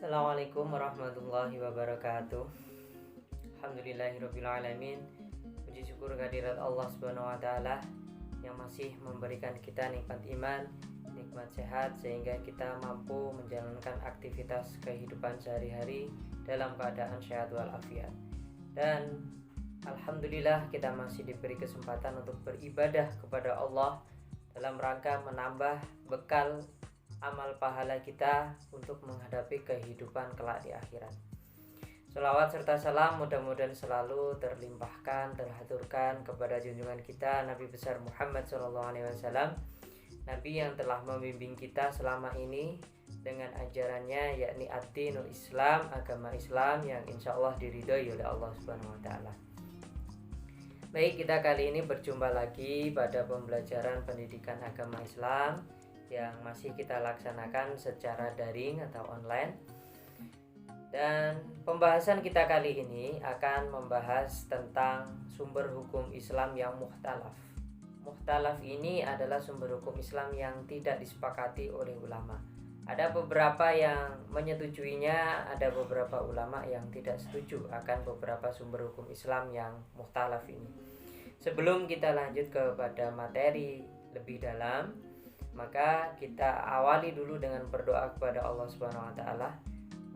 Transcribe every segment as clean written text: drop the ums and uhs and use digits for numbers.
Assalamualaikum warahmatullahi wabarakatuh. Alhamdulillahirrabbilalamin. Puji syukur kehadirat Allah Subhanahu wa taala yang masih memberikan kita nikmat iman, nikmat sehat sehingga kita mampu menjalankan aktivitas kehidupan sehari-hari dalam keadaan sehat walafiat. Dan alhamdulillah kita masih diberi kesempatan untuk beribadah kepada Allah dalam rangka menambah bekal amal pahala kita untuk menghadapi kehidupan kelak di akhirat. Sholawat serta salam mudah-mudahan selalu terlimpahkan, terhaturkan kepada junjungan kita Nabi besar Muhammad SAW, Nabi yang telah membimbing kita selama ini dengan ajarannya, yakni ad-dinul Islam, agama Islam yang insya Allah diridhoi oleh Allah Subhanahu wa taala. Baik, kita kali ini berjumpa lagi pada pembelajaran pendidikan agama Islam yang masih kita laksanakan secara daring atau online. Dan pembahasan kita kali ini akan membahas tentang sumber hukum Islam yang mukhtalaf. Mukhtalaf ini adalah sumber hukum Islam yang tidak disepakati oleh ulama. Ada beberapa yang menyetujuinya, ada beberapa ulama yang tidak setuju akan beberapa sumber hukum Islam yang mukhtalaf ini. Sebelum kita lanjut kepada materi lebih dalam, maka kita awali dulu dengan berdoa kepada Allah Subhanahu wa taala.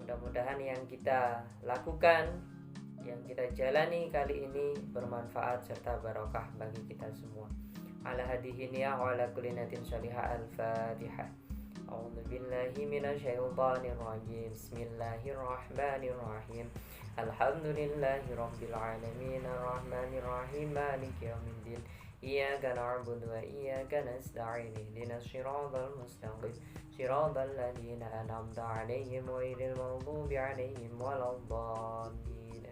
Mudah-mudahan yang kita lakukan, yang kita jalani kali ini bermanfaat serta barokah bagi kita semua. Ala hadihi niyya wa ala kulli natin salihah. Al-Fatihah. A'udzu billahi minasyaitonir rajim. Bismillahirrahmanirrahim. Alhamdulillahirabbil alamin arrahmanir rahim maliki yaumiddin. Iyyaka na'budu wa iyyaka nasta'in ihdinas siratal mustaqim siratal ladzina an'amta 'alaihim ghairil maghdubi 'alaihim waladdallin.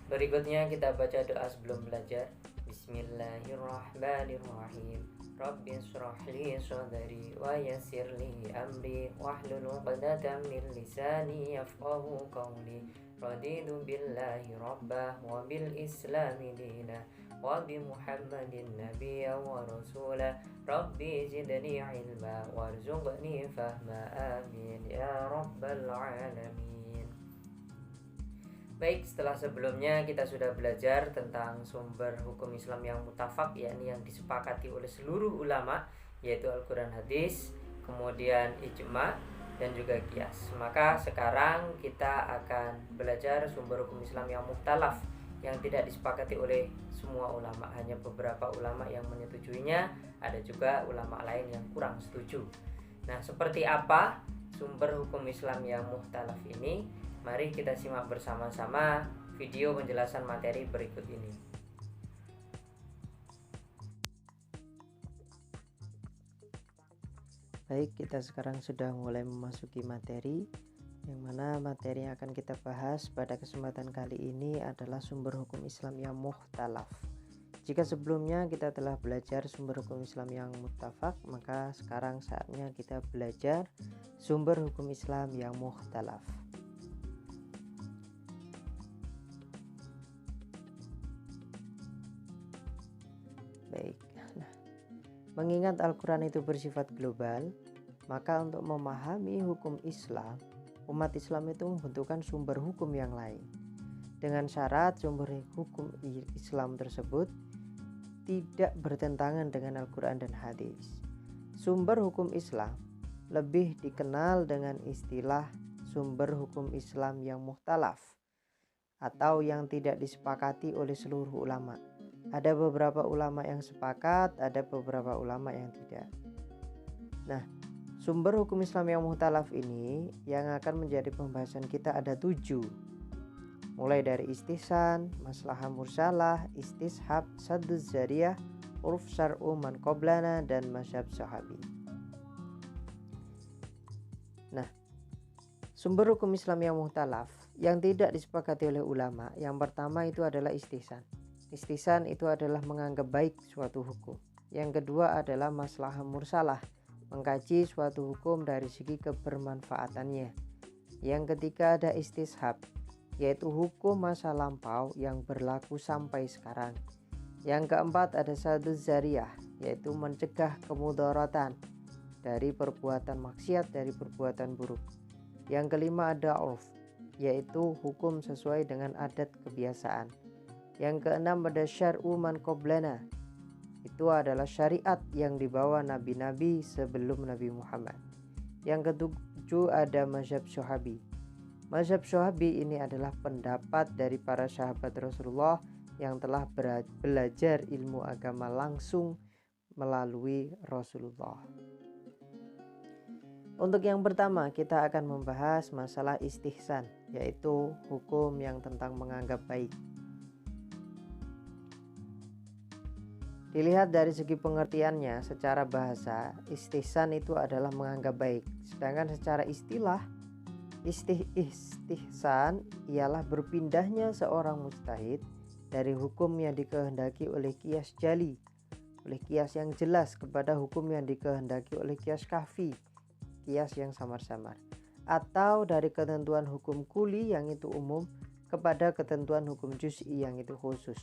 Berikutnya kita baca doa sebelum belajar. Bismillahirrahmanirrahim. Rabbi shrah li sadri wa yassir li amri wahlul 'uqdatam min lisani yafqahu qawli. Raditu billahi rabbah wa bil islami dina wa bi muhammadin nabiyya wa rasula. Rabbi zidni ilma warzuqni fahma, amin ya rabbal alamin. Baik, setelah sebelumnya kita sudah belajar tentang sumber hukum Islam yang mutafak, yakni yang disepakati oleh seluruh ulama, yaitu Al-Quran, hadis, kemudian ijma dan juga qiyas. Maka sekarang kita akan belajar sumber hukum Islam yang mukhtalaf, yang tidak disepakati oleh semua ulama, hanya beberapa ulama yang menyetujuinya, ada juga ulama lain yang kurang setuju. Nah, seperti apa sumber hukum Islam yang mukhtalaf ini? Mari kita simak bersama-sama video penjelasan materi berikut ini. Baik, kita sekarang sudah mulai memasuki materi, yang mana materi yang akan kita bahas pada kesempatan kali ini adalah sumber hukum Islam yang mukhtalaf. Jika sebelumnya kita telah belajar sumber hukum Islam yang muttafaq, maka sekarang saatnya kita belajar sumber hukum Islam yang mukhtalaf. Baik, mengingat Al-Quran itu bersifat global, maka untuk memahami hukum Islam, umat Islam itu membutuhkan sumber hukum yang lain. Dengan syarat sumber hukum Islam tersebut tidak bertentangan dengan Al-Quran dan hadis. Sumber hukum Islam lebih dikenal dengan istilah sumber hukum Islam yang mukhtalaf atau yang tidak disepakati oleh seluruh ulama. Ada beberapa ulama yang sepakat, ada beberapa ulama yang tidak. Nah, sumber hukum Islam yang mukhtalaf ini yang akan menjadi pembahasan kita ada 7. Mulai dari istihsan, maslahah mursalah, istishab, sadduz zariyah, urf syar'u man qablana, dan mazhab sahabi. Nah, sumber hukum Islam yang mukhtalaf yang tidak disepakati oleh ulama, yang pertama itu adalah istihsan. Istihsan itu adalah menganggap baik suatu hukum. Yang kedua adalah maslahah mursalah, mengkaji suatu hukum dari segi kebermanfaatannya. Yang ketiga ada istishab, yaitu hukum masa lampau yang berlaku sampai sekarang. Yang keempat ada sadduz zariyah, yaitu mencegah kemudaratan. dari perbuatan maksiat, dari perbuatan buruk. Yang kelima ada urf, yaitu hukum sesuai dengan adat kebiasaan. Yang keenam ada syar'u man qablana, itu adalah syariat yang dibawa nabi-nabi sebelum Nabi Muhammad. Yang ketujuh ada mazhab Syahabi. Mazhab Syahabi ini adalah pendapat dari para sahabat Rasulullah yang telah belajar ilmu agama langsung melalui Rasulullah. Untuk yang pertama kita akan membahas masalah istihsan, yaitu hukum yang tentang menganggap baik. Dilihat dari segi pengertiannya secara bahasa, istihsan itu adalah menganggap baik. Sedangkan secara istilah, istihsan ialah berpindahnya seorang mujtahid dari hukum yang dikehendaki oleh qiyas jali, oleh qiyas yang jelas, kepada hukum yang dikehendaki oleh qiyas kafi, qiyas yang samar-samar, atau dari ketentuan hukum kuli yang itu umum kepada ketentuan hukum juz'i yang itu khusus,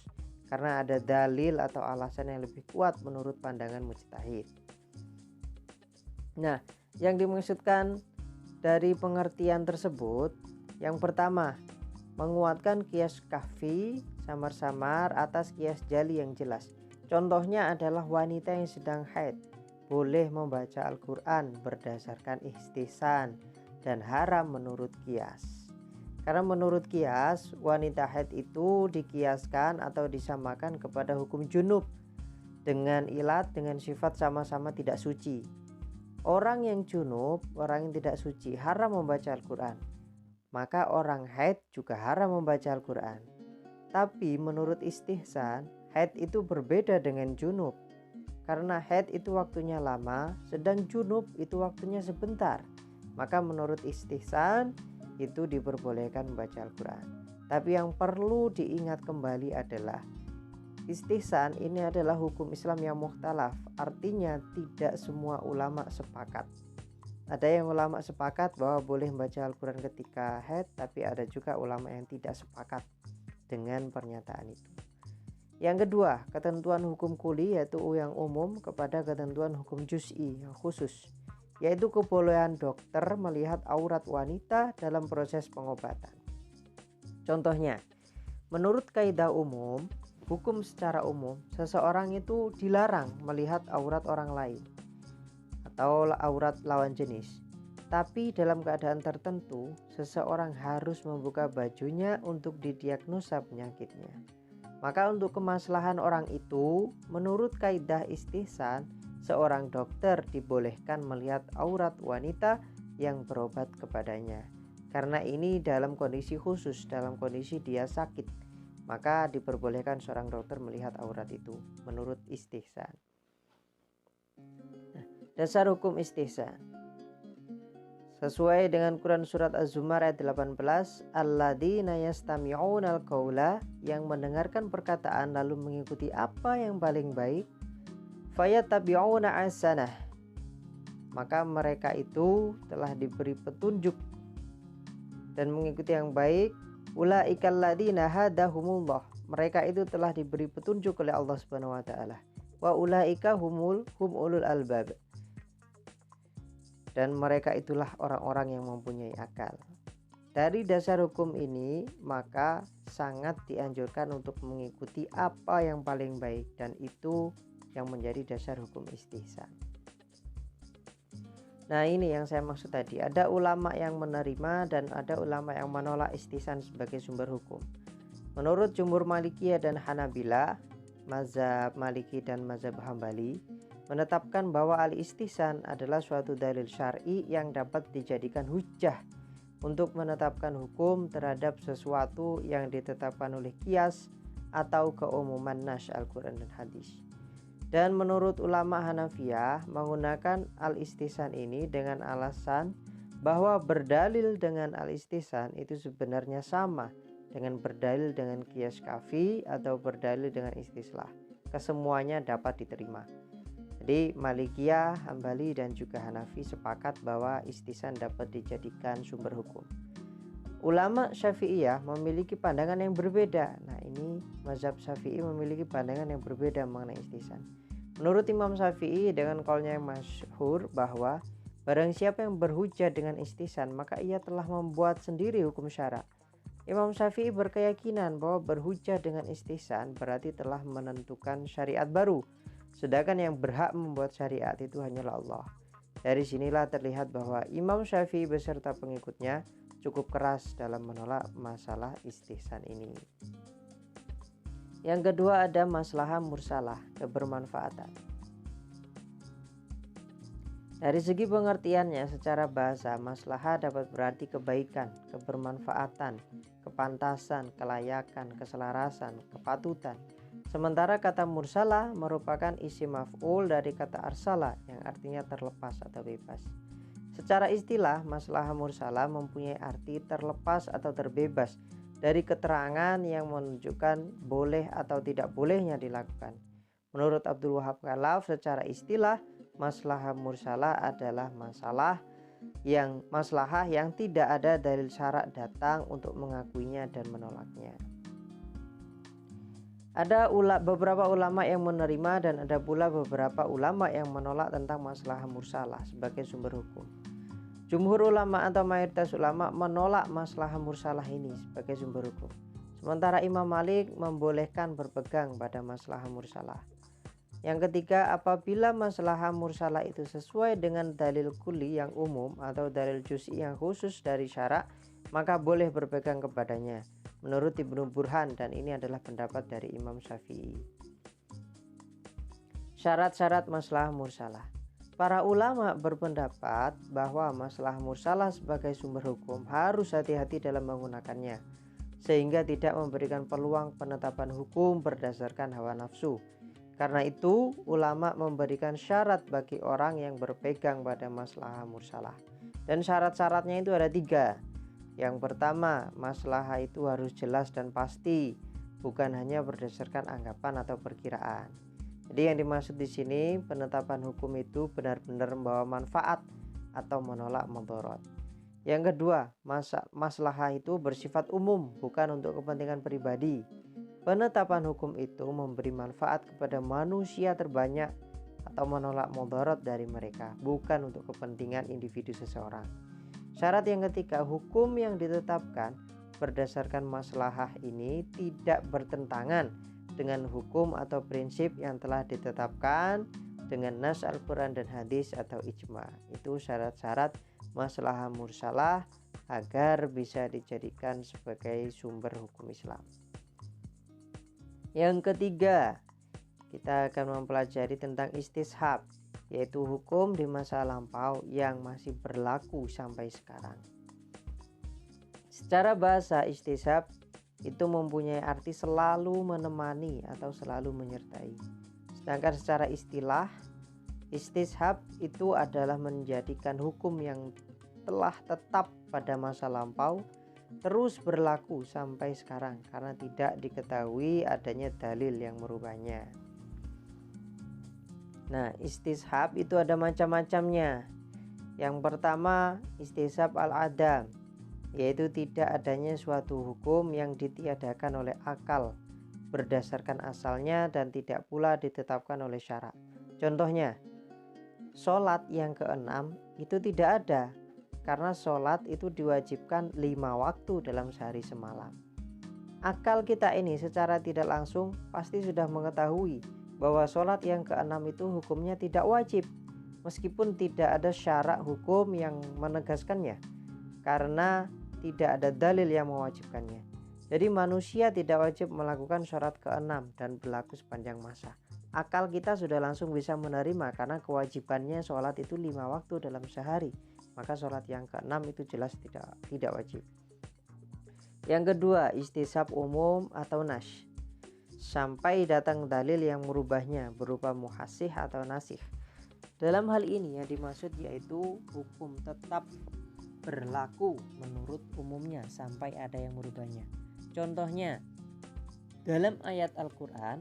karena ada dalil atau alasan yang lebih kuat menurut pandangan mujtahid. Nah, yang dimaksudkan dari pengertian tersebut, yang pertama, menguatkan qiyas kafi samar-samar atas qiyas jali yang jelas. Contohnya adalah wanita yang sedang haid boleh membaca Al-Quran berdasarkan istihsan dan haram menurut qiyas. Karena menurut qiyas, wanita haid itu dikiaskan atau disamakan kepada hukum junub dengan ilat, dengan sifat sama-sama tidak suci. Orang yang junub, orang yang tidak suci, haram membaca Al-Quran. Maka orang haid juga haram membaca Al-Quran. Tapi menurut istihsan, haid itu berbeda dengan junub. Karena haid itu waktunya lama, sedang junub itu waktunya sebentar. Maka menurut istihsan, itu diperbolehkan membaca Al-Quran. Tapi yang perlu diingat kembali adalah istihsan ini adalah hukum Islam yang mukhtalaf, artinya tidak semua ulama sepakat. Ada yang ulama sepakat bahwa boleh membaca Al-Quran ketika haid, tapi ada juga ulama yang tidak sepakat dengan pernyataan itu. Yang kedua, ketentuan hukum kuli yaitu yang umum kepada ketentuan hukum juz'i yang khusus, yaitu kebolehan dokter melihat aurat wanita dalam proses pengobatan. Contohnya, menurut kaidah umum, hukum secara umum, seseorang itu dilarang melihat aurat orang lain atau aurat lawan jenis. Tapi dalam keadaan tertentu, seseorang harus membuka bajunya untuk didiagnosa penyakitnya. Maka untuk kemaslahan orang itu, menurut kaidah istihsan, seorang dokter dibolehkan melihat aurat wanita yang berobat kepadanya. Karena ini dalam kondisi khusus, dalam kondisi dia sakit, maka diperbolehkan seorang dokter melihat aurat itu menurut istihsan. Dasar hukum istihsan sesuai dengan Quran surat Az-Zumar ayat 18, alladzina yastami'una al-qaula, yang mendengarkan perkataan lalu mengikuti apa yang paling baik, fayattabi'una ahsanah, maka mereka itu telah diberi petunjuk dan mengikuti yang baik. Ulaikal ladzina hadahumullah, mereka itu telah diberi petunjuk oleh Allah Subhanahu wa taala. Wa ulaika hum ulul albab, dan mereka itulah orang-orang yang mempunyai akal. Dari dasar hukum ini, maka sangat dianjurkan untuk mengikuti apa yang paling baik, dan itu yang menjadi dasar hukum istihsan. Nah, ini yang saya maksud tadi. Ada ulama yang menerima dan ada ulama yang menolak istihsan sebagai sumber hukum. Menurut jumhur Malikiyah dan Hanabilah, mazhab Maliki dan mazhab Hambali, menetapkan bahwa al-istihsan adalah suatu dalil syar'i yang dapat dijadikan hujjah untuk menetapkan hukum terhadap sesuatu yang ditetapkan oleh qiyas atau keumuman nas Al-Quran dan hadis. Dan menurut ulama Hanafiyah, menggunakan al-istihsan ini dengan alasan bahwa berdalil dengan al-istihsan itu sebenarnya sama dengan berdalil dengan qiyas kafi atau berdalil dengan istislah. Kesemuanya dapat diterima. Jadi Malikiyah, Hambali dan juga Hanafi sepakat bahwa istihsan dapat dijadikan sumber hukum. Ulama Syafi'iyah memiliki pandangan yang berbeda. Nah, ini mazhab Syafi'i memiliki pandangan yang berbeda mengenai istihsan. Menurut Imam Syafi'i dengan qaulnya yang masyhur bahwa barang siapa yang berhujjah dengan istihsan maka ia telah membuat sendiri hukum syara. Imam Syafi'i berkeyakinan bahwa berhujjah dengan istihsan berarti telah menentukan syariat baru, sedangkan yang berhak membuat syariat itu hanyalah Allah. Dari sinilah terlihat bahwa Imam Syafi'i beserta pengikutnya cukup keras dalam menolak masalah istihsan ini. Yang kedua ada maslahah mursalah, kebermanfaatan. Dari segi pengertiannya secara bahasa, maslahah dapat berarti kebaikan, kebermanfaatan, kepantasan, kelayakan, keselarasan, kepatutan. Sementara kata mursalah merupakan isim maf'ul dari kata arsala yang artinya terlepas atau bebas. Secara istilah, maslahah mursalah mempunyai arti terlepas atau terbebas dari keterangan yang menunjukkan boleh atau tidak bolehnya dilakukan. Menurut Abdul Wahab Khalaf, secara istilah maslahah mursalah adalah maslahah yang tidak ada dalil syarak datang untuk mengakuinya dan menolaknya. Ada beberapa ulama yang menerima dan ada pula beberapa ulama yang menolak tentang maslahah mursalah sebagai sumber hukum. Jumhur ulama atau mayoritas ulama menolak maslahah mursalah ini sebagai sumber hukum. Sementara Imam Malik membolehkan berpegang pada maslahah mursalah. Yang ketiga, apabila maslahah mursalah itu sesuai dengan dalil kulli yang umum atau dalil juz'i yang khusus dari syarak, maka boleh berpegang kepadanya. Menurut Ibnu Burhan, dan ini adalah pendapat dari Imam Syafi'i. Syarat-syarat maslahah mursalah. Para ulama berpendapat bahwa maslahah mursalah sebagai sumber hukum harus hati-hati dalam menggunakannya, sehingga tidak memberikan peluang penetapan hukum berdasarkan hawa nafsu. Karena itu, ulama memberikan syarat bagi orang yang berpegang pada maslahah mursalah. Dan syarat-syaratnya itu ada 3. Yang pertama, maslahah itu harus jelas dan pasti, bukan hanya berdasarkan anggapan atau perkiraan. Jadi yang dimaksud di sini penetapan hukum itu benar-benar membawa manfaat atau menolak mudarat. Yang kedua, maslahah itu bersifat umum, bukan untuk kepentingan pribadi. Penetapan hukum itu memberi manfaat kepada manusia terbanyak atau menolak mudarat dari mereka, bukan untuk kepentingan individu seseorang. Syarat yang ketiga, hukum yang ditetapkan berdasarkan maslahah ini tidak bertentangan dengan hukum atau prinsip yang telah ditetapkan dengan nas Al-Quran dan hadis atau ijma. Itu syarat-syarat maslahah mursalah agar bisa dijadikan sebagai sumber hukum Islam. Yang ketiga, kita akan mempelajari tentang istishab, yaitu hukum di masa lampau yang masih berlaku sampai sekarang. Secara bahasa, istishab itu mempunyai arti selalu menemani atau selalu menyertai. Sedangkan secara istilah, istishab itu adalah menjadikan hukum yang telah tetap pada masa lampau terus berlaku sampai sekarang karena tidak diketahui adanya dalil yang merubahnya. Nah, istishab itu ada macam-macamnya. Yang pertama, istishab al-adam, yaitu tidak adanya suatu hukum yang ditiadakan oleh akal berdasarkan asalnya dan tidak pula ditetapkan oleh syarak. Contohnya, sholat yang keenam itu tidak ada karena sholat itu diwajibkan 5 waktu dalam sehari semalam. Akal kita ini secara tidak langsung pasti sudah mengetahui bahwa sholat yang keenam itu hukumnya tidak wajib, meskipun tidak ada syarak hukum yang menegaskannya, karena tidak ada dalil yang mewajibkannya. Jadi manusia tidak wajib melakukan sholat ke-6 dan berlaku sepanjang masa. Akal kita sudah langsung bisa menerima karena kewajibannya sholat itu 5 waktu dalam sehari. Maka sholat yang ke-6 itu jelas tidak wajib. Yang kedua, istishab umum atau nash, sampai datang dalil yang merubahnya berupa muhasih atau nasih. Dalam hal ini yang dimaksud yaitu hukum tetap berlaku menurut umumnya sampai ada yang merubahnya. Contohnya, dalam ayat Al-Quran,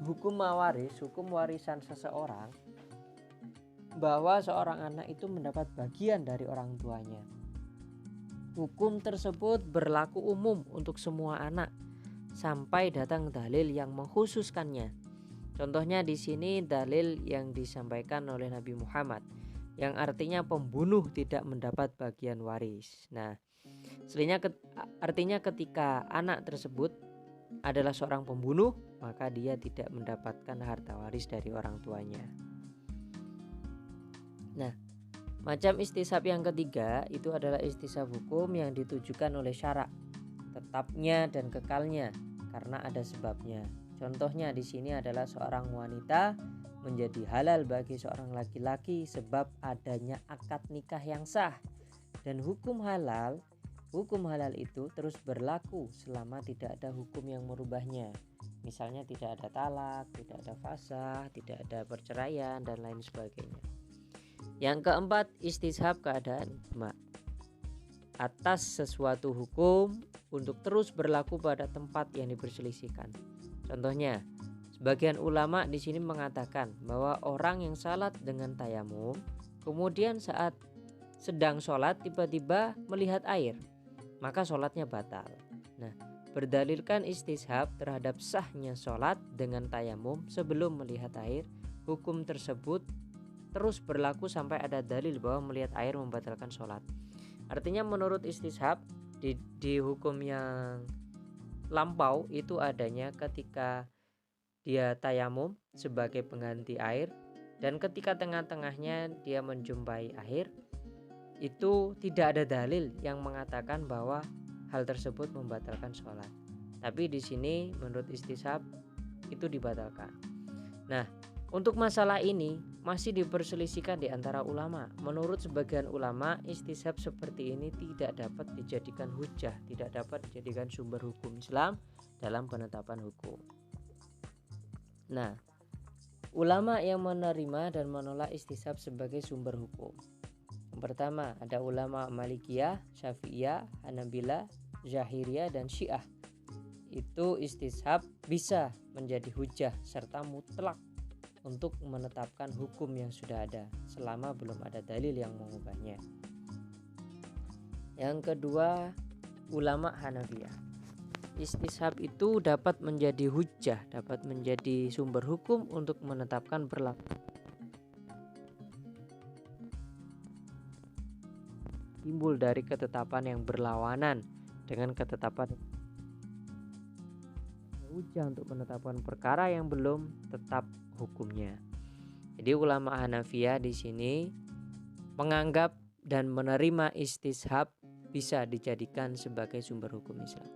hukum mawaris, hukum warisan seseorang, bahwa seorang anak itu mendapat bagian dari orang tuanya. Hukum tersebut berlaku umum untuk semua anak sampai datang dalil yang mengkhususkannya. Contohnya di sini dalil yang disampaikan oleh Nabi Muhammad yang artinya pembunuh tidak mendapat bagian waris. Nah, artinya ketika anak tersebut adalah seorang pembunuh, maka dia tidak mendapatkan harta waris dari orang tuanya. Nah, macam istisab yang ketiga itu adalah istisab hukum yang ditujukan oleh syarak, tetapnya dan kekalnya karena ada sebabnya. Contohnya di sini adalah seorang wanita menjadi halal bagi seorang laki-laki sebab adanya akad nikah yang sah. Dan hukum halal itu terus berlaku selama tidak ada hukum yang merubahnya. Misalnya tidak ada talak, tidak ada fasakh, tidak ada perceraian dan lain sebagainya. Yang keempat, istishab keadaan ijma atas sesuatu hukum untuk terus berlaku pada tempat yang diperselisihkan. Contohnya, sebagian ulama di sini mengatakan bahwa orang yang salat dengan tayamum, kemudian saat sedang sholat tiba-tiba melihat air, maka sholatnya batal. Nah, berdalilkan istishab terhadap sahnya sholat dengan tayamum sebelum melihat air, hukum tersebut terus berlaku sampai ada dalil bahwa melihat air membatalkan sholat. Artinya menurut istishab di hukum yang lampau itu adanya ketika dia tayamum sebagai pengganti air, dan ketika tengah-tengahnya dia menjumpai air, itu tidak ada dalil yang mengatakan bahwa hal tersebut membatalkan sholat. Tapi di sini menurut istishab itu dibatalkan. Nah, untuk masalah ini masih diperselisihkan di antara ulama. Menurut sebagian ulama, istishab seperti ini tidak dapat dijadikan hujjah, tidak dapat dijadikan sumber hukum Islam dalam penetapan hukum. Nah, ulama yang menerima dan menolak istishab sebagai sumber hukum. Yang pertama, ada ulama Malikiyah, Syafi'iyah, Hanabilah, Zahiriyah, dan Syiah. Itu istishab bisa menjadi hujjah serta mutlak untuk menetapkan hukum yang sudah ada selama belum ada dalil yang mengubahnya. Yang kedua, ulama Hanafiyah. Istishab itu dapat menjadi hujjah, dapat menjadi sumber hukum untuk menetapkan berlaku. Timbul dari ketetapan yang berlawanan dengan ketetapan hujjah untuk menetapkan perkara yang belum tetap hukumnya. Jadi ulama Hanafiyah di sini menganggap dan menerima istishab bisa dijadikan sebagai sumber hukum Islam.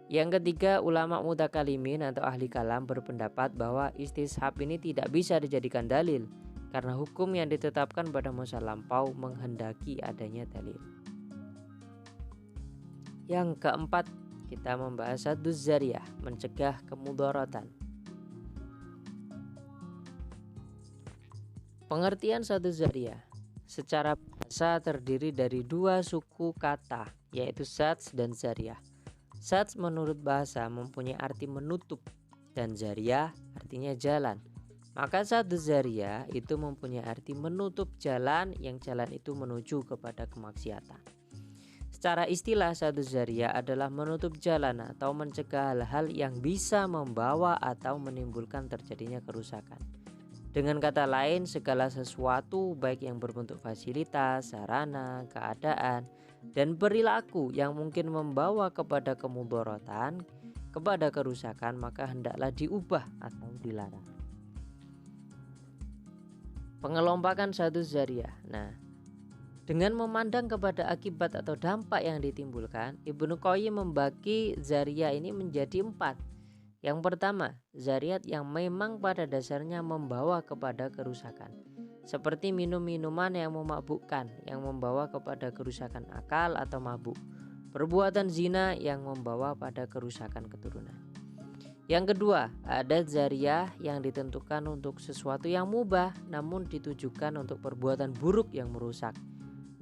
Yang ketiga, ulama mutakalimin atau ahli kalam berpendapat bahwa istishab ini tidak bisa dijadikan dalil karena hukum yang ditetapkan pada masa lampau menghendaki adanya dalil. Yang keempat, kita membahas sadduz zariyah, mencegah kemudaratan. Pengertian sadduz zariyah secara bahasa terdiri dari dua suku kata, yaitu sadz dan zariyah. Sadz menurut bahasa mempunyai arti menutup dan zariyah artinya jalan. Maka sadduz zariyah itu mempunyai arti menutup jalan yang jalan itu menuju kepada kemaksiatan. Secara istilah, sadduz zariyah adalah menutup jalan atau mencegah hal-hal yang bisa membawa atau menimbulkan terjadinya kerusakan. Dengan kata lain, segala sesuatu baik yang berbentuk fasilitas, sarana, keadaan, dan perilaku yang mungkin membawa kepada kemudaratan, kepada kerusakan, maka hendaklah diubah atau dilarang. Pengelompokan sadduz zariyah. Nah, dengan memandang kepada akibat atau dampak yang ditimbulkan, Ibnu Qayyim membagi zariyah ini menjadi 4. Yang pertama, zariyat yang memang pada dasarnya membawa kepada kerusakan, seperti minum-minuman yang memabukkan, yang membawa kepada kerusakan akal atau mabuk, perbuatan zina yang membawa pada kerusakan keturunan. Yang kedua, ada zariyah yang ditentukan untuk sesuatu yang mubah namun ditujukan untuk perbuatan buruk yang merusak,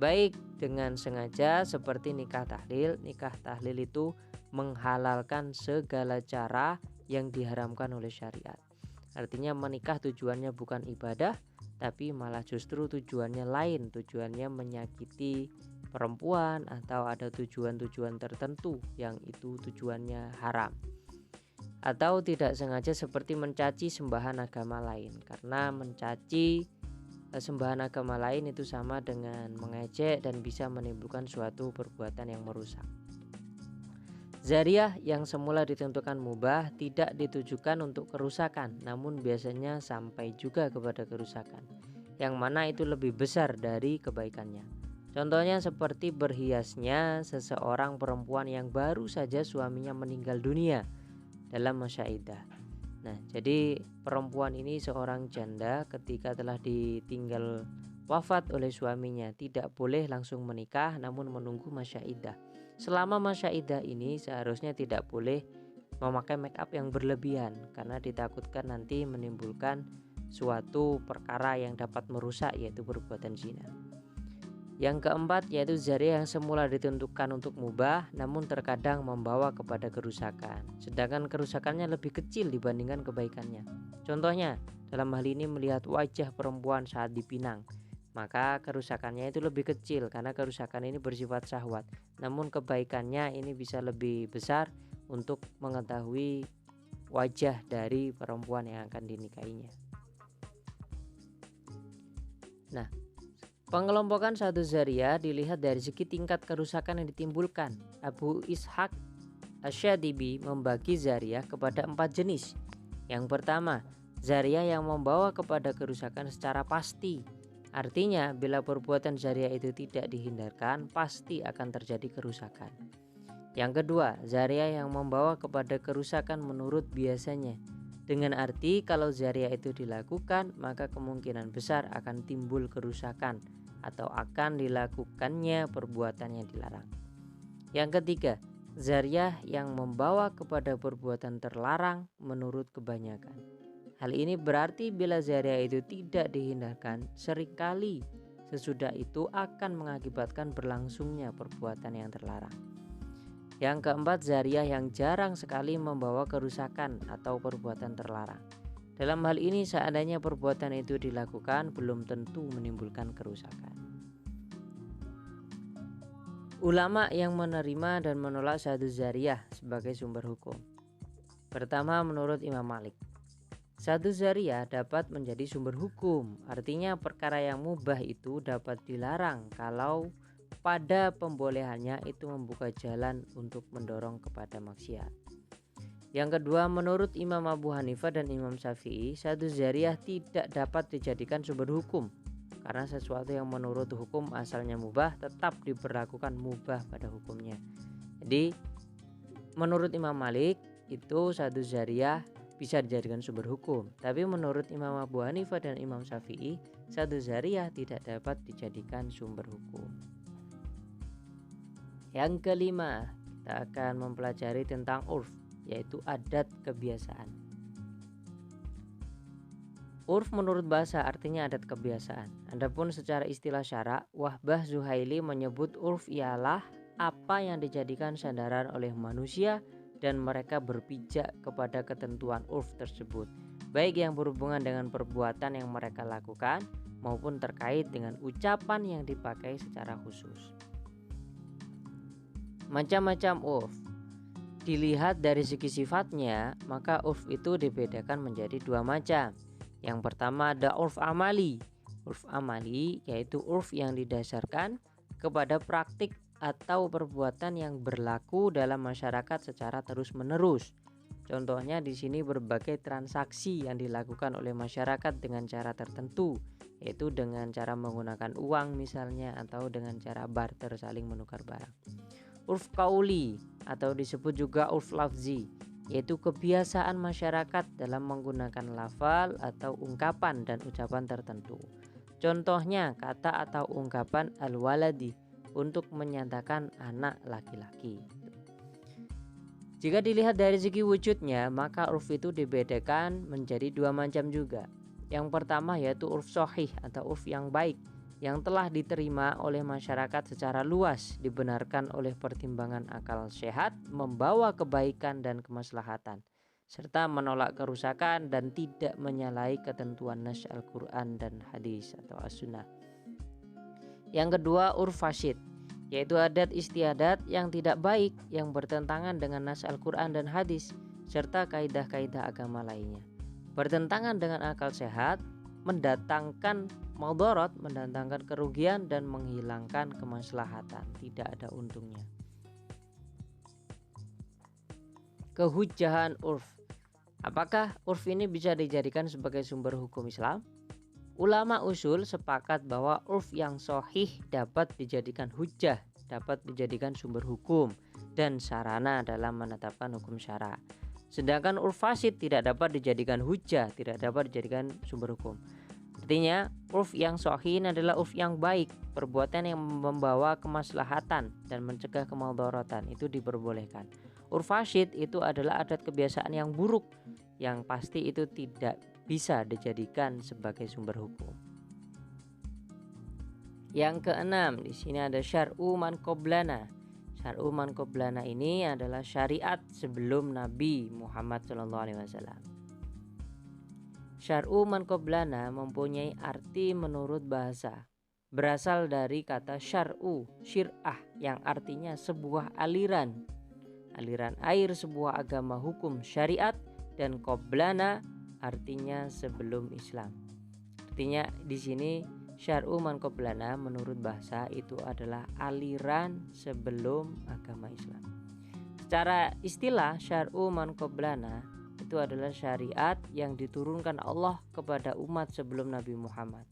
baik dengan sengaja seperti nikah tahlil. Nikah tahlil itu menghalalkan segala cara yang diharamkan oleh syariat. Artinya menikah tujuannya bukan ibadah, tapi malah justru tujuannya lain, tujuannya menyakiti perempuan atau ada tujuan-tujuan tertentu yang itu tujuannya haram. atau tidak sengaja seperti mencaci sembahan agama lain, karena mencaci sembahan agama lain itu sama dengan mengejek dan bisa menimbulkan suatu perbuatan yang merusak. Zariyah yang semula ditentukan mubah tidak ditujukan untuk kerusakan, namun biasanya sampai juga kepada kerusakan, yang mana itu lebih besar dari kebaikannya. Contohnya seperti berhiasnya seseorang perempuan yang baru saja suaminya meninggal dunia dalam masa iddah. Nah, jadi perempuan ini seorang janda ketika telah ditinggal wafat oleh suaminya tidak boleh langsung menikah, namun menunggu masa iddah. Selama masa iddah ini seharusnya tidak boleh memakai make up yang berlebihan karena ditakutkan nanti menimbulkan suatu perkara yang dapat merusak, yaitu perbuatan zina. Yang keempat yaitu zariyah yang semula ditentukan untuk mubah namun terkadang membawa kepada kerusakan, sedangkan kerusakannya lebih kecil dibandingkan kebaikannya. Contohnya dalam hal ini melihat wajah perempuan saat dipinang, maka kerusakannya itu lebih kecil karena kerusakan ini bersifat syahwat, namun kebaikannya ini bisa lebih besar untuk mengetahui wajah dari perempuan yang akan dinikahinya. Nah, pengelompokan satu zariyah dilihat dari segi tingkat kerusakan yang ditimbulkan. Abu Ishaq Asy-Syatibi membagi zariyah kepada 4 jenis. Yang pertama, zariyah yang membawa kepada kerusakan secara pasti. Artinya bila perbuatan zariyah itu tidak dihindarkan, pasti akan terjadi kerusakan. Yang kedua, zariyah yang membawa kepada kerusakan menurut biasanya. Dengan arti kalau zariyah itu dilakukan, maka kemungkinan besar akan timbul kerusakan atau akan dilakukannya perbuatan yang dilarang. Yang ketiga, zariyah yang membawa kepada perbuatan terlarang menurut kebanyakan. Hal ini berarti bila zariyah itu tidak dihindarkan, seringkali sesudah itu akan mengakibatkan berlangsungnya perbuatan yang terlarang. Yang keempat, zariyah yang jarang sekali membawa kerusakan atau perbuatan terlarang. Dalam hal ini seandainya perbuatan itu dilakukan belum tentu menimbulkan kerusakan. Ulama yang menerima dan menolak satu zariyah sebagai sumber hukum. Pertama, menurut Imam Malik, satu zariyah dapat menjadi sumber hukum. Artinya perkara yang mubah itu dapat dilarang kalau pada pembolehannya itu membuka jalan untuk mendorong kepada maksiat. Yang kedua, menurut Imam Abu Hanifah dan Imam Syafi'i, satu zariyah tidak dapat dijadikan sumber hukum karena sesuatu yang menurut hukum asalnya mubah tetap diberlakukan mubah pada hukumnya. Jadi menurut Imam Malik itu satu zariyah bisa dijadikan sumber hukum, tapi menurut Imam Abu Hanifah dan Imam Syafi'i satu zariyah tidak dapat dijadikan sumber hukum. Yang kelima, kita akan mempelajari tentang urf, yaitu adat kebiasaan. Urf menurut bahasa artinya adat kebiasaan. Adapun secara istilah syara, Wahbah Zuhaili menyebut urf ialah apa yang dijadikan sandaran oleh manusia dan mereka berpijak kepada ketentuan urf tersebut, baik yang berhubungan dengan perbuatan yang mereka lakukan maupun terkait dengan ucapan yang dipakai secara khusus. Macam-macam urf. Dilihat dari segi sifatnya, maka urf itu dibedakan menjadi dua macam. Yang pertama ada urf amali. Urf amali yaitu urf yang didasarkan kepada praktik atau perbuatan yang berlaku dalam masyarakat secara terus-menerus. Contohnya di sini berbagai transaksi yang dilakukan oleh masyarakat dengan cara tertentu, yaitu dengan cara menggunakan uang misalnya atau dengan cara barter saling menukar barang. Urf kauli atau disebut juga urf lafzi, yaitu kebiasaan masyarakat dalam menggunakan lafal atau ungkapan dan ucapan tertentu. Contohnya kata atau ungkapan al-waladi untuk menyatakan anak laki-laki. Jika dilihat dari segi wujudnya, maka urf itu dibedakan menjadi dua macam juga. Yang pertama yaitu urf sahih atau urf yang baik, yang telah diterima oleh masyarakat secara luas, dibenarkan oleh pertimbangan akal sehat, membawa kebaikan dan kemaslahatan, serta menolak kerusakan dan tidak menyalahi ketentuan nas Al-Quran dan hadis atau as-sunnah. Yang kedua urf fasid, yaitu adat istiadat yang tidak baik yang bertentangan dengan nas Al-Quran dan hadis. serta kaidah-kaidah agama lainnya. Bertentangan dengan akal sehat, mendatangkan madarat, mendatangkan kerugian dan menghilangkan kemaslahatan, tidak ada untungnya. Kehujjahan urf. Apakah urf ini bisa dijadikan sebagai sumber hukum Islam? Ulama usul sepakat bahwa urf yang sahih dapat dijadikan hujjah, dapat dijadikan sumber hukum dan sarana dalam menetapkan hukum syara. Sedangkan urf fasid tidak dapat dijadikan hujjah, tidak dapat dijadikan sumber hukum. Artinya, urf yang sahih adalah urf yang baik, perbuatan yang membawa kemaslahatan dan mencegah kemudaratan itu diperbolehkan. Urf fasid itu adalah adat kebiasaan yang buruk, yang pasti itu tidak bisa dijadikan sebagai sumber hukum. Yang keenam, di sini ada syar'u man qablana. Syar'u man qablana ini adalah syariat sebelum Nabi Muhammad SAW. Syar'u man qablana mempunyai arti menurut bahasa. Berasal dari kata syar'u, syir'ah, yang artinya sebuah aliran. Aliran air sebuah agama hukum syariat, dan qablana artinya sebelum Islam. Artinya di sini syar'u man qablana menurut bahasa itu adalah aliran sebelum agama Islam. Secara istilah, syar'u man qablana itu adalah syariat yang diturunkan Allah kepada umat sebelum Nabi Muhammad,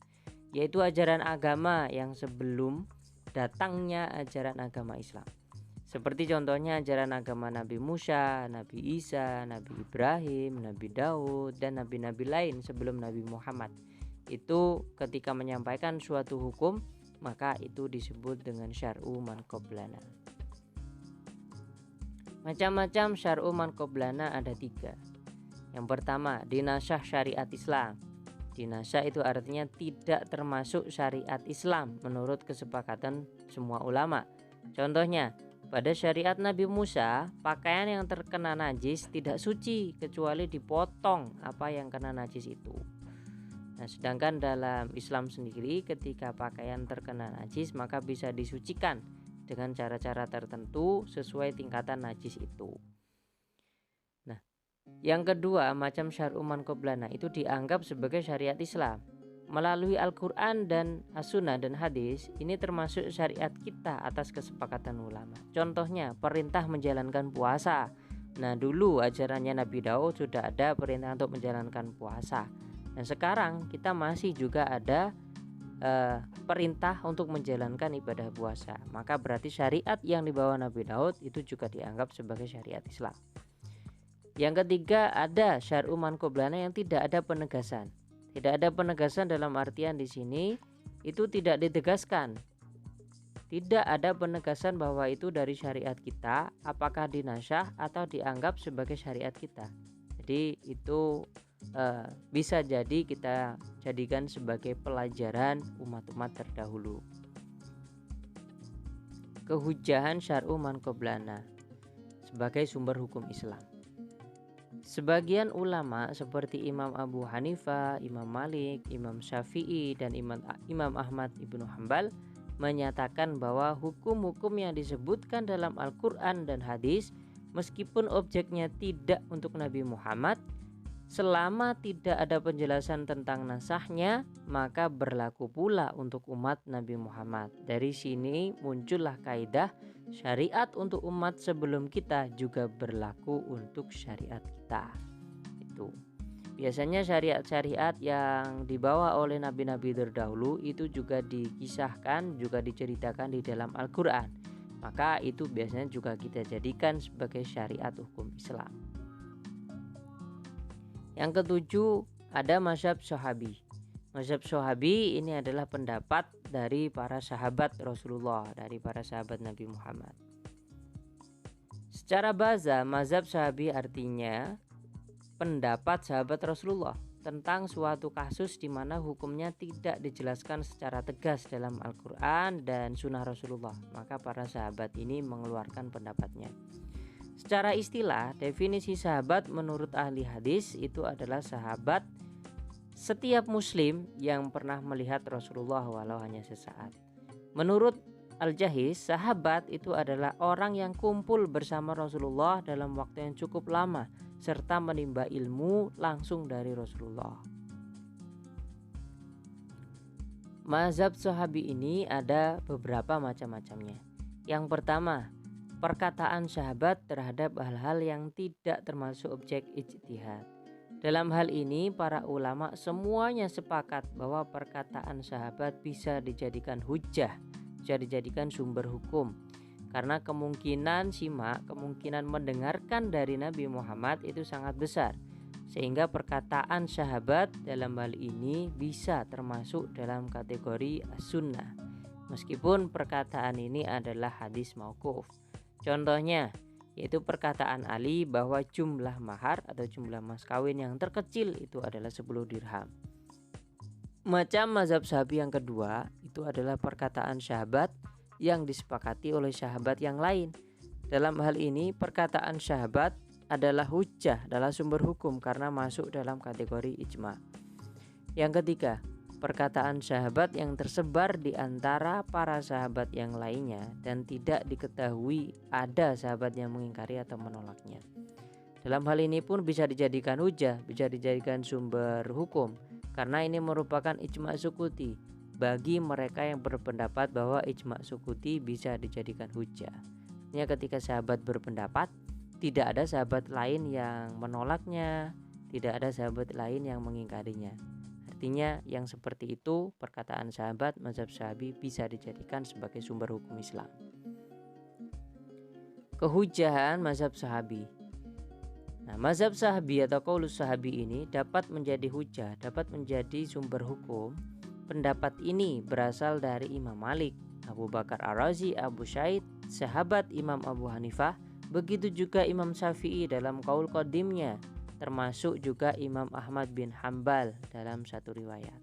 yaitu ajaran agama yang sebelum datangnya ajaran agama Islam. Seperti contohnya ajaran agama Nabi Musa, Nabi Isa, Nabi Ibrahim, Nabi Daud, dan nabi-nabi lain sebelum Nabi Muhammad. Itu ketika menyampaikan suatu hukum, maka itu disebut dengan syar'u man qablana. Macam-macam syar'u man qablana ada 3. Yang pertama, dinasyah syariat Islam. Dinasyah itu artinya tidak termasuk syariat Islam menurut kesepakatan semua ulama. Contohnya, pada syariat Nabi Musa, pakaian yang terkena najis tidak suci kecuali dipotong apa yang kena najis itu. Nah, sedangkan dalam Islam sendiri, ketika pakaian terkena najis maka bisa disucikan dengan cara-cara tertentu sesuai tingkatan najis itu. Nah, yang kedua, macam syar'u man qablana itu dianggap sebagai syariat Islam. Melalui Al-Quran dan As-Sunnah dan Hadis, ini termasuk syariat kita atas kesepakatan ulama. Contohnya, perintah menjalankan puasa. Nah, dulu ajarannya Nabi Daud sudah ada perintah untuk menjalankan puasa. Dan sekarang kita masih juga ada perintah untuk menjalankan ibadah puasa. Maka berarti syariat yang dibawa Nabi Daud itu juga dianggap sebagai syariat Islam. Yang ketiga, ada syar'u man qablana yang tidak ada penegasan. Tidak ada penegasan dalam artian di sini itu tidak ditegaskan. Tidak ada penegasan bahwa itu dari syariat kita, apakah dinasyah atau dianggap sebagai syariat kita. Jadi itu bisa jadi kita jadikan sebagai pelajaran umat-umat terdahulu. Kehujjahan syar'u man qablana sebagai sumber hukum Islam. Sebagian ulama seperti Imam Abu Hanifah, Imam Malik, Imam Syafi'i, dan Imam Ahmad ibnu Hanbal menyatakan bahwa hukum-hukum yang disebutkan dalam Al-Quran dan Hadis, meskipun objeknya tidak untuk Nabi Muhammad, selama tidak ada penjelasan tentang nasahnya, maka berlaku pula untuk umat Nabi Muhammad. Dari sini muncullah kaidah syariat untuk umat sebelum kita juga berlaku untuk syariat kita. Itu biasanya syariat-syariat yang dibawa oleh nabi-nabi terdahulu itu juga dikisahkan, juga diceritakan di dalam Al-Quran. Maka itu biasanya juga kita jadikan sebagai syariat hukum Islam. Yang ketujuh, ada mazhab Sahabi. Mazhab Sahabi ini adalah pendapat dari para sahabat Rasulullah, dari para sahabat Nabi Muhammad. Secara bahasa, mazhab Sahabi artinya pendapat sahabat Rasulullah tentang suatu kasus di mana hukumnya tidak dijelaskan secara tegas dalam Al-Quran dan Sunnah Rasulullah. Maka para sahabat ini mengeluarkan pendapatnya. Secara istilah, definisi sahabat menurut ahli hadis itu adalah sahabat setiap muslim yang pernah melihat Rasulullah walau hanya sesaat. Menurut Al-Jahiz, sahabat itu adalah orang yang kumpul bersama Rasulullah dalam waktu yang cukup lama serta menimba ilmu langsung dari Rasulullah. Mazhab sahabi ini ada beberapa macam-macamnya. Yang pertama, perkataan sahabat terhadap hal-hal yang tidak termasuk objek ijtihad. Dalam hal ini para ulama semuanya sepakat bahwa perkataan sahabat bisa dijadikan hujjah, bisa dijadikan sumber hukum. Karena kemungkinan mendengarkan dari Nabi Muhammad itu sangat besar. Sehingga perkataan sahabat dalam hal ini bisa termasuk dalam kategori as-sunnah. Meskipun perkataan ini adalah hadis mauquf. Contohnya yaitu perkataan Ali bahwa jumlah mahar atau jumlah mas kawin yang terkecil itu adalah 10 dirham. Macam mazhab sahabi yang kedua itu adalah perkataan sahabat yang disepakati oleh sahabat yang lain. Dalam hal ini perkataan sahabat adalah hujjah dalam sumber hukum karena masuk dalam kategori ijma. Yang ketiga, perkataan sahabat yang tersebar di antara para sahabat yang lainnya dan tidak diketahui ada sahabat yang mengingkari atau menolaknya. Dalam hal ini pun bisa dijadikan hujjah, bisa dijadikan sumber hukum karena ini merupakan ijma sukuti bagi mereka yang berpendapat bahwa ijma sukuti bisa dijadikan hujjah. Artinya ketika sahabat berpendapat, tidak ada sahabat lain yang menolaknya, tidak ada sahabat lain yang mengingkarinya. Artinya yang seperti itu perkataan sahabat mazhab sahabi bisa dijadikan sebagai sumber hukum Islam. Kehujahan mazhab sahabi. Nah, mazhab sahabi atau qaulus sahabi ini dapat menjadi hujjah, dapat menjadi sumber hukum. Pendapat ini berasal dari Imam Malik, Abu Bakar Ar-Razi, Abu Sa'id, sahabat Imam Abu Hanifah, begitu juga Imam Syafi'i dalam qaul qadimnya, termasuk juga Imam Ahmad bin Hambal dalam satu riwayat.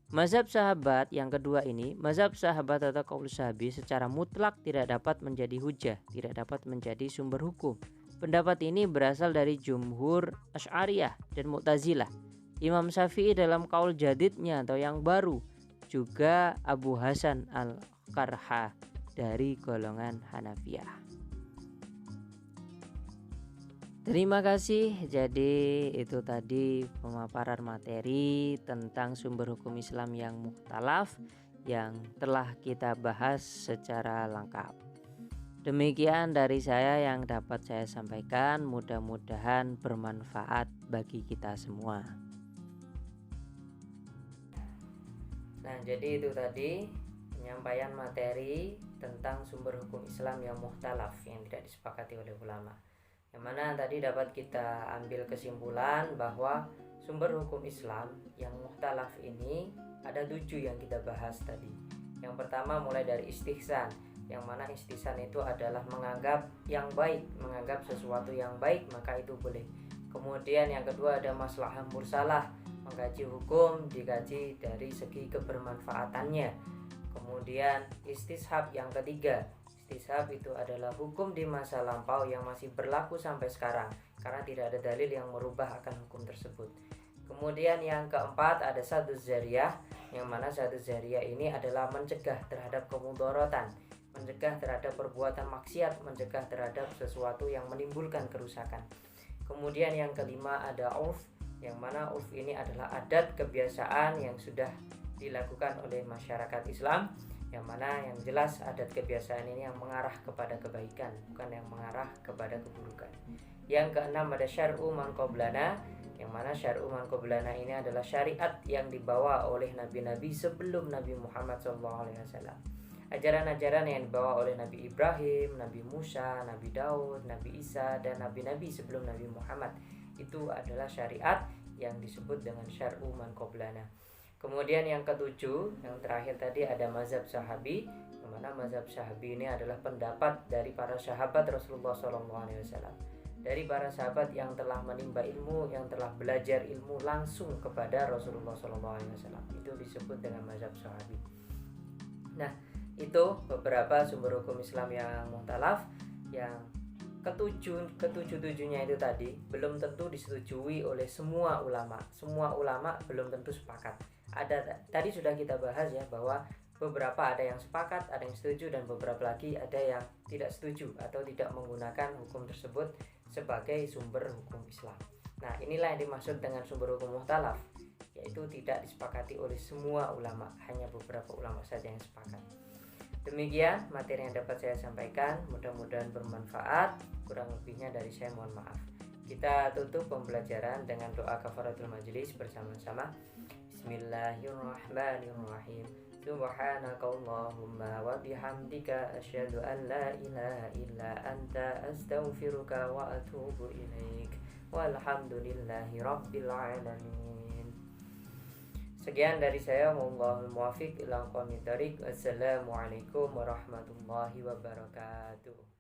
Mazhab sahabat yang kedua ini, mazhab sahabat atau qaul sahabi secara mutlak tidak dapat menjadi hujjah, tidak dapat menjadi sumber hukum. Pendapat ini berasal dari jumhur Asy'ariyah dan Mu'tazilah. Imam Syafi'i dalam qaul jadidnya atau yang baru, juga Abu Hasan Al-Qarha dari golongan Hanafiyah. Terima kasih. Jadi itu tadi pemaparan materi tentang sumber hukum Islam yang mukhtalaf yang telah kita bahas secara lengkap. Demikian dari saya yang dapat saya sampaikan, mudah-mudahan bermanfaat bagi kita semua. Nah, jadi itu tadi penyampaian materi tentang sumber hukum Islam yang mukhtalaf yang tidak disepakati oleh ulama. Yang mana tadi dapat kita ambil kesimpulan bahwa sumber hukum Islam yang mukhtalaf ini ada 7 yang kita bahas tadi. Yang pertama mulai dari istihsan, yang mana istihsan itu adalah menganggap yang baik, menganggap sesuatu yang baik maka itu boleh. Kemudian yang kedua ada maslahah mursalah, mengkaji hukum dikaji dari segi kebermanfaatannya. Kemudian istishab yang ketiga, istishab itu adalah hukum di masa lampau yang masih berlaku sampai sekarang karena tidak ada dalil yang merubah akan hukum tersebut. Kemudian yang keempat ada saduz zariyah, yang mana saduz zariyah ini adalah mencegah terhadap kemudharatan, mencegah terhadap perbuatan maksiat, mencegah terhadap sesuatu yang menimbulkan kerusakan. Kemudian yang kelima ada urf, yang mana urf ini adalah adat kebiasaan yang sudah dilakukan oleh masyarakat Islam, yang mana yang jelas adat kebiasaan ini yang mengarah kepada kebaikan, bukan yang mengarah kepada keburukan. Yang keenam ada syar'u man qablana, yang mana syar'u man qablana ini adalah syariat yang dibawa oleh nabi-nabi sebelum Nabi Muhammad SAW. Ajaran-ajaran yang dibawa oleh Nabi Ibrahim, Nabi Musa, Nabi Daud, Nabi Isa, dan nabi-nabi sebelum Nabi Muhammad itu adalah syariat yang disebut dengan syar'u man qablana. Kemudian yang ketujuh, yang terakhir tadi ada mazhab sahabi, yang mana mazhab sahabi ini adalah pendapat dari para sahabat Rasulullah SAW, dari para sahabat yang telah menimba ilmu, yang telah belajar ilmu langsung kepada Rasulullah SAW. Itu disebut dengan mazhab sahabi. Nah, itu beberapa sumber hukum Islam yang mukhtalaf. Yang ketujuh-tujuhnya itu tadi belum tentu disetujui oleh semua ulama. Semua ulama belum tentu sepakat. Tadi sudah kita bahas ya bahwa beberapa ada yang sepakat, ada yang setuju, dan beberapa lagi ada yang tidak setuju atau tidak menggunakan hukum tersebut sebagai sumber hukum Islam. Nah, inilah yang dimaksud dengan sumber hukum mukhtalaf, yaitu tidak disepakati oleh semua ulama, hanya beberapa ulama saja yang sepakat. Demikian materi yang dapat saya sampaikan, mudah-mudahan bermanfaat. Kurang lebihnya dari saya mohon maaf. Kita tutup pembelajaran dengan doa kafaratul majelis bersama-sama. Bismillahirrahmanirrahim. Subhanakallahumma wa bihamdika asyhadu an la ilaha illa anta astaghfiruka wa atubu ilaik. Walhamdulillahi rabbil alamin. Sekian dari saya, wallahul muwaffiq ila aqwamit thoriq. Wassalamualaikum warahmatullahi wabarakatuh.